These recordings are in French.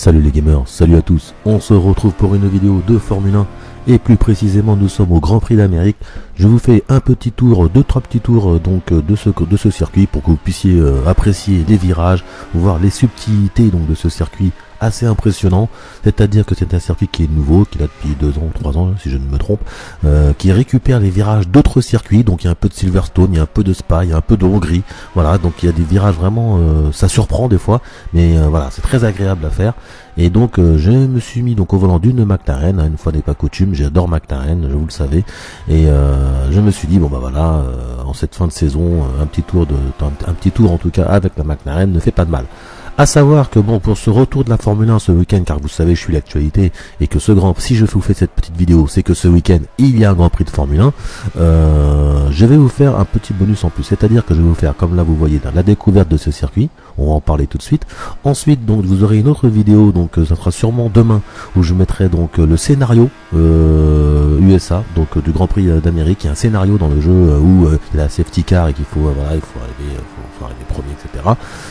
Salut les gamers, salut à tous, on se retrouve pour une vidéo de Formule 1 et plus précisément nous sommes au Grand Prix d'Amérique. Je vous fais un petit tour, trois petits tours donc de ce circuit pour que vous puissiez apprécier les virages, voir les subtilités donc de ce circuit assez impressionnant, c'est-à-dire que c'est un circuit qui est nouveau, qui est là depuis 2 ans, 3 ans si je ne me trompe, qui récupère les virages d'autres circuits, donc il y a un peu de Silverstone, il y a un peu de Spa, il y a un peu de Hongrie, voilà, donc il y a des virages vraiment, ça surprend des fois, mais voilà, c'est très agréable à faire, et donc je me suis mis donc au volant d'une McLaren, une fois n'est pas coutume, j'adore McLaren, vous le savez, et je me suis dit bon bah voilà, en cette fin de saison, un petit tour en tout cas avec la McLaren ne fait pas de mal. À savoir que bon, pour ce retour de la Formule 1 ce week-end, car vous savez je suis l'actualité, et que si je vous fais cette petite vidéo, c'est que ce week-end il y a un Grand Prix de Formule 1, je vais vous faire un petit bonus en plus, c'est-à-dire que je vais vous faire, comme là vous voyez, la découverte de ce circuit, on va en parler tout de suite. Ensuite donc vous aurez une autre vidéo, donc ça sera sûrement demain, où je mettrai donc le scénario USA, donc du Grand Prix d'Amérique. Il y a un scénario dans le jeu où il y a la safety car et qu'il faut voilà, il faut arriver premier, etc.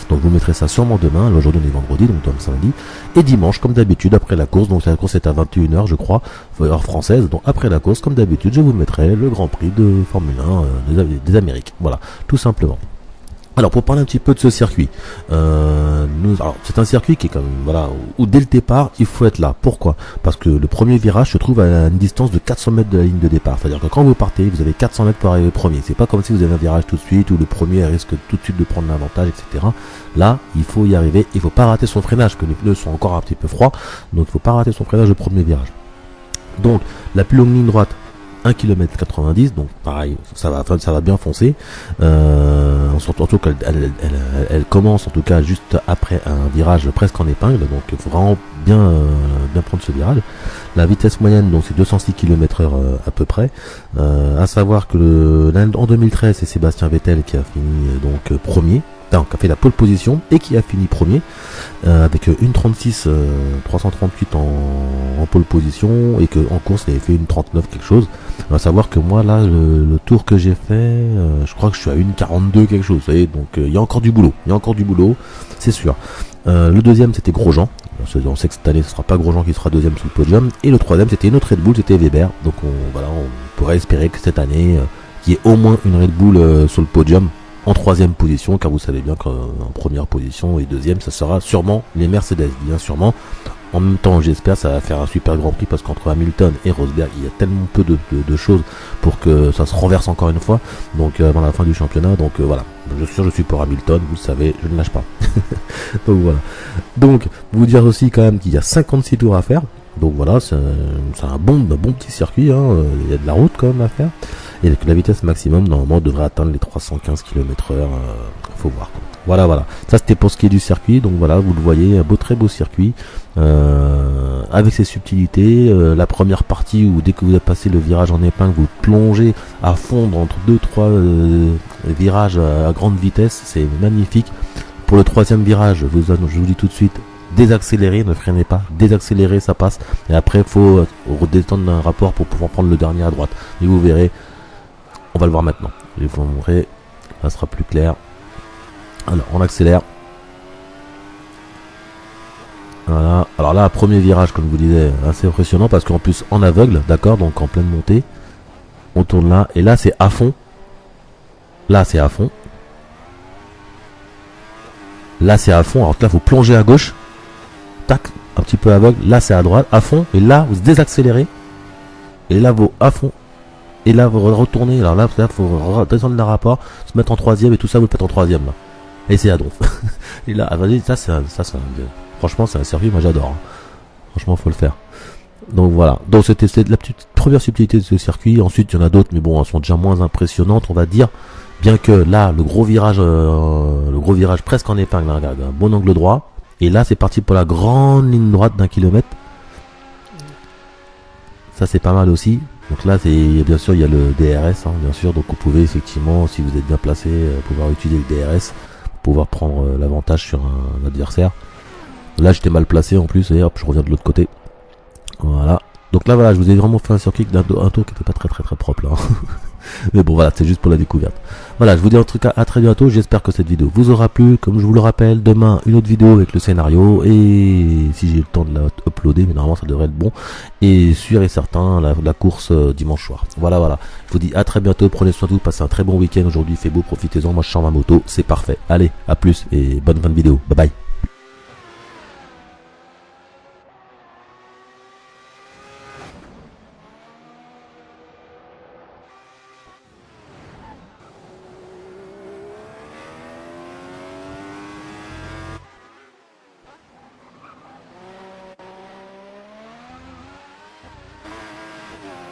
Donc vous mettrez ça sûrement demain. Aujourd'hui on est vendredi, donc le samedi, et dimanche comme d'habitude après la course, donc la course est à 21h je crois, heure française, donc après la course comme d'habitude je vous mettrai le Grand Prix de Formule 1 des Amériques, voilà, tout simplement. Alors pour parler un petit peu de ce circuit, c'est un circuit qui est quand même, voilà, où dès le départ il faut être là. Pourquoi? Parce que le premier virage se trouve à une distance de 400 mètres de la ligne de départ. C'est-à-dire que quand vous partez, vous avez 400 mètres pour arriver premier. C'est pas comme si vous avez un virage tout de suite où le premier risque tout de suite de prendre l'avantage, etc. Là, il faut y arriver. Il faut pas rater son freinage, que les pneus sont encore un petit peu froids, donc il faut pas rater son freinage au premier virage. Donc la plus longue ligne droite, 1 km 90, donc pareil, ça va bien foncer. Surtout qu'elle commence en tout cas juste après un virage presque en épingle, donc il faut vraiment bien prendre ce virage. La vitesse moyenne, donc c'est 206 km/h à peu près. À savoir que en 2013 c'est Sébastien Vettel qui a fini donc premier, qui a fait la pole position et qui a fini premier avec une 36 338 en pole position, et que en course il avait fait une 39 quelque chose. À savoir que moi là le tour que j'ai fait, je crois que je suis à une 42 quelque chose, vous voyez, donc il y a encore du boulot, c'est sûr. Le deuxième c'était Grosjean. On sait que cette année ce sera pas Grosjean qui sera deuxième sur le podium, et le troisième c'était une autre Red Bull, c'était Weber. Donc on pourrait espérer que cette année qu'il y ait au moins une Red Bull sur le podium en troisième position, car vous savez bien qu'en première position et deuxième ça sera sûrement les Mercedes, bien sûrement. En même temps j'espère ça va faire un super Grand Prix, parce qu'entre Hamilton et Rosberg il y a tellement peu de choses pour que ça se renverse encore une fois, donc avant la fin du championnat. Donc voilà, je suis pour Hamilton, vous le savez, je ne lâche pas. Donc voilà, donc vous dire aussi quand même qu'il y a 56 tours à faire, donc voilà, c'est un bon petit circuit, hein. Il y a de la route quand même à faire, et que la vitesse maximum normalement devrait atteindre les 315 km/h, faut voir quoi. Voilà, ça c'était pour ce qui est du circuit. Donc voilà, vous le voyez, un très beau circuit avec ses subtilités. La première partie où dès que vous avez passé le virage en épingle, vous plongez à fond entre 2-3 virages à grande vitesse, c'est magnifique. Pour le troisième virage, je vous dis tout de suite, désaccélérer, ne freinez pas, désaccélérer, ça passe, et après il faut redescendre un rapport pour pouvoir prendre le dernier à droite, et vous verrez, on va le voir maintenant, je vais vous montrer, ça sera plus clair. Alors on accélère, voilà. Alors là, premier virage comme je vous disais, assez impressionnant, parce qu'en plus en aveugle, d'accord, donc en pleine montée on tourne là, et là c'est à fond, là c'est à fond, là c'est à fond. Alors là faut plonger à gauche, tac, un petit peu aveugle, là c'est à droite, à fond, et là vous désaccélérez, et là vous à fond, et là vous retournez. Alors là faut descendre le rapport, se mettre en troisième, et tout ça vous le faites en troisième là. Et c'est à donf. Et là, vas-y, franchement c'est un circuit, moi j'adore, hein. Franchement faut le faire. Donc voilà, donc c'était la petite première subtilité de ce circuit. Ensuite il y en a d'autres, mais bon, elles sont déjà moins impressionnantes on va dire, bien que là le gros virage presque en épingle, hein, regarde, un bon angle droit, et là c'est parti pour la grande ligne droite d'1 kilomètre. Ça c'est pas mal aussi. Donc là c'est bien sûr il y a le DRS, hein, bien sûr, donc vous pouvez effectivement, si vous êtes bien placé, pouvoir utiliser le DRS, pouvoir prendre l'avantage sur un adversaire. Là j'étais mal placé en plus, et hop je reviens de l'autre côté. Voilà, donc là voilà, je vous ai vraiment fait un circuit d'un tour qui était pas très propre là. Mais bon voilà, c'est juste pour la découverte. Voilà, je vous dis en tout cas à très bientôt. J'espère que cette vidéo vous aura plu. Comme je vous le rappelle, demain une autre vidéo avec le scénario, et si j'ai uploadé, mais normalement ça devrait être bon. Et sûr et certain, la course dimanche soir. Voilà. Je vous dis à très bientôt, prenez soin de vous, passez un très bon week-end. Aujourd'hui il fait beau, profitez-en, moi je sors ma moto, c'est parfait. Allez, à plus et bonne fin de vidéo, bye bye.